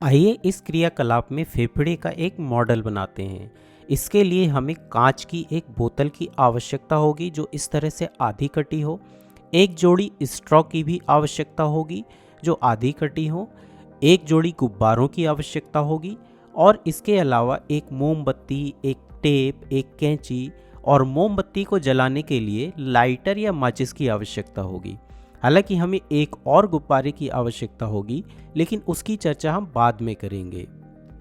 आइए इस क्रियाकलाप में फेफड़े का एक मॉडल बनाते हैं। इसके लिए हमें कांच की एक बोतल की आवश्यकता होगी जो इस तरह से आधी कटी हो। एक जोड़ी स्ट्रॉ की भी आवश्यकता होगी जो आधी कटी हो। एक जोड़ी गुब्बारों की आवश्यकता होगी और इसके अलावा एक मोमबत्ती, एक टेप, एक कैंची और मोमबत्ती को जलाने के लिए लाइटर या माचिस की आवश्यकता होगी। हालांकि हमें एक और गुब्बारे की आवश्यकता होगी, लेकिन उसकी चर्चा हम बाद में करेंगे।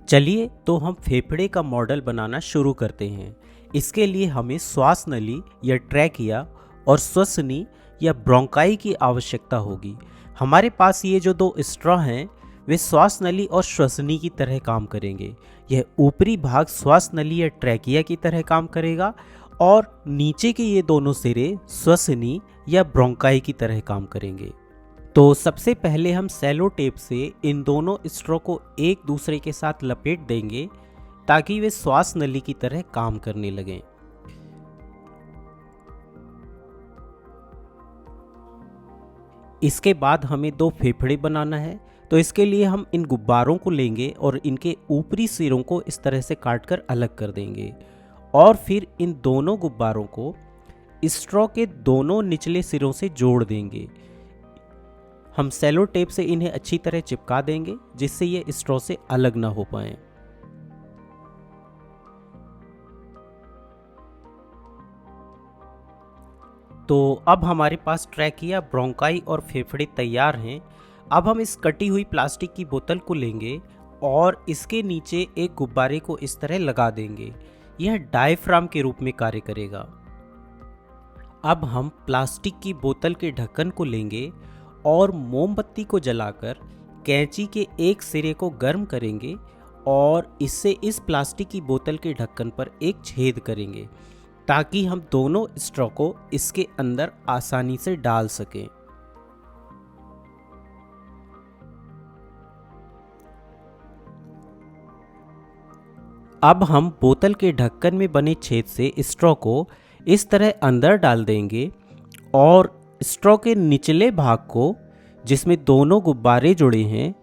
चलिए तो हम फेफड़े का मॉडल बनाना शुरू करते हैं। इसके लिए हमें श्वास नली या ट्रैकिया और श्वसनी या ब्रोंकाई की आवश्यकता होगी। हमारे पास ये जो दो स्ट्रॉ हैं वे श्वास नली और श्वसनी की तरह काम करेंगे। यह ऊपरी भाग श्वास नली या ट्रैकिया की तरह काम करेगा और नीचे के ये दोनों सिरे श्वसनी या ब्रोंकाई की तरह काम करेंगे। तो सबसे पहले हम सेलो टेप से इन दोनों स्ट्रॉ को एक दूसरे के साथ लपेट देंगे ताकि वे श्वास नली की तरह काम करने लगें। इसके बाद हमें दो फेफड़े बनाना है, तो इसके लिए हम इन गुब्बारों को लेंगे और इनके ऊपरी सिरों को इस तरह से काटकर अलग कर देंगे और फिर इन दोनों गुब्बारों को स्ट्रॉ के दोनों निचले सिरों से जोड़ देंगे। हम सेलो टेप से इन्हें अच्छी तरह चिपका देंगे जिससे ये स्ट्रॉ से अलग ना हो पाए। तो अब हमारे पास ट्रैकिया, ब्रोंकाई और फेफड़े तैयार हैं। अब हम इस कटी हुई प्लास्टिक की बोतल को लेंगे और इसके नीचे एक गुब्बारे को इस तरह लगा देंगे। यह डायफ्राम के रूप में कार्य करेगा। अब हम प्लास्टिक की बोतल के ढक्कन को लेंगे और मोमबत्ती को जलाकर कैंची के एक सिरे को गर्म करेंगे और इससे इस प्लास्टिक की बोतल के ढक्कन पर एक छेद करेंगे ताकि हम दोनों स्ट्रॉ को इसके अंदर आसानी से डाल सकें। अब हम बोतल के ढक्कन में बने छेद से स्ट्रॉ को इस तरह अंदर डाल देंगे और स्ट्रॉ के निचले भाग को, जिसमें दोनों गुब्बारे जुड़े हैं,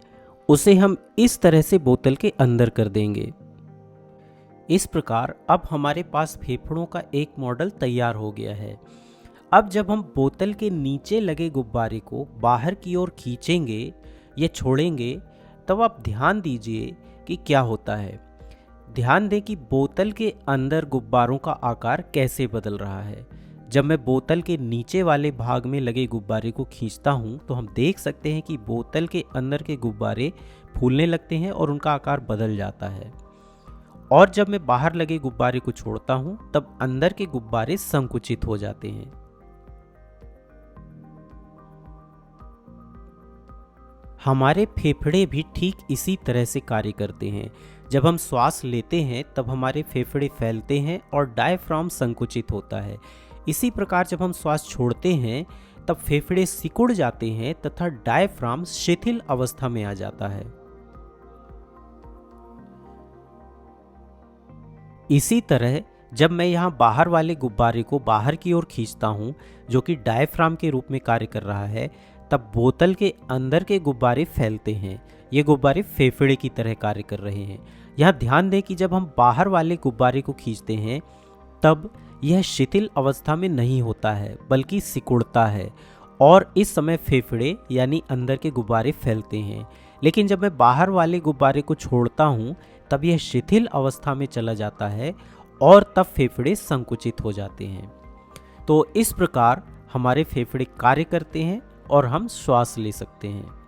उसे हम इस तरह से बोतल के अंदर कर देंगे। इस प्रकार अब हमारे पास फेफड़ों का एक मॉडल तैयार हो गया है। अब जब हम बोतल के नीचे लगे गुब्बारे को बाहर की ओर खींचेंगे या छोड़ेंगे, तब आप ध्यान दीजिए कि क्या होता है। ध्यान दें कि बोतल के अंदर गुब्बारों का आकार कैसे बदल रहा है। जब मैं बोतल के नीचे वाले भाग में लगे गुब्बारे को खींचता हूं तो हम देख सकते हैं कि बोतल के अंदर के गुब्बारे फूलने लगते हैं और उनका आकार बदल जाता है। और जब मैं बाहर लगे गुब्बारे को छोड़ता हूं तब अंदर के गुब्बारे संकुचित हो जाते हैं। हमारे फेफड़े भी ठीक इसी तरह से कार्य करते हैं। जब हम श्वास लेते हैं तब हमारे फेफड़े फैलते हैं और डायफ्राम संकुचित होता है। इसी प्रकार जब हम श्वास छोड़ते हैं तब फेफड़े सिकुड़ जाते हैं तथा डायफ्राम शिथिल अवस्था में आ जाता है। इसी तरह जब मैं यहाँ बाहर वाले गुब्बारे को बाहर की ओर खींचता हूँ, जो कि डायफ्राम के रूप में कार्य कर रहा है, तब बोतल के अंदर के गुब्बारे फैलते हैं। ये गुब्बारे फेफड़े की तरह कार्य कर रहे हैं। यहाँ ध्यान दें कि जब हम बाहर वाले गुब्बारे को खींचते हैं तब यह शिथिल अवस्था में नहीं होता है बल्कि सिकुड़ता है और इस समय फेफड़े यानी अंदर के गुब्बारे फैलते हैं। लेकिन जब मैं बाहर वाले गुब्बारे को छोड़ता हूँ तब यह शिथिल अवस्था में चला जाता है और तब फेफड़े संकुचित हो जाते हैं। तो इस प्रकार हमारे फेफड़े कार्य करते हैं और हम श्वास ले सकते हैं।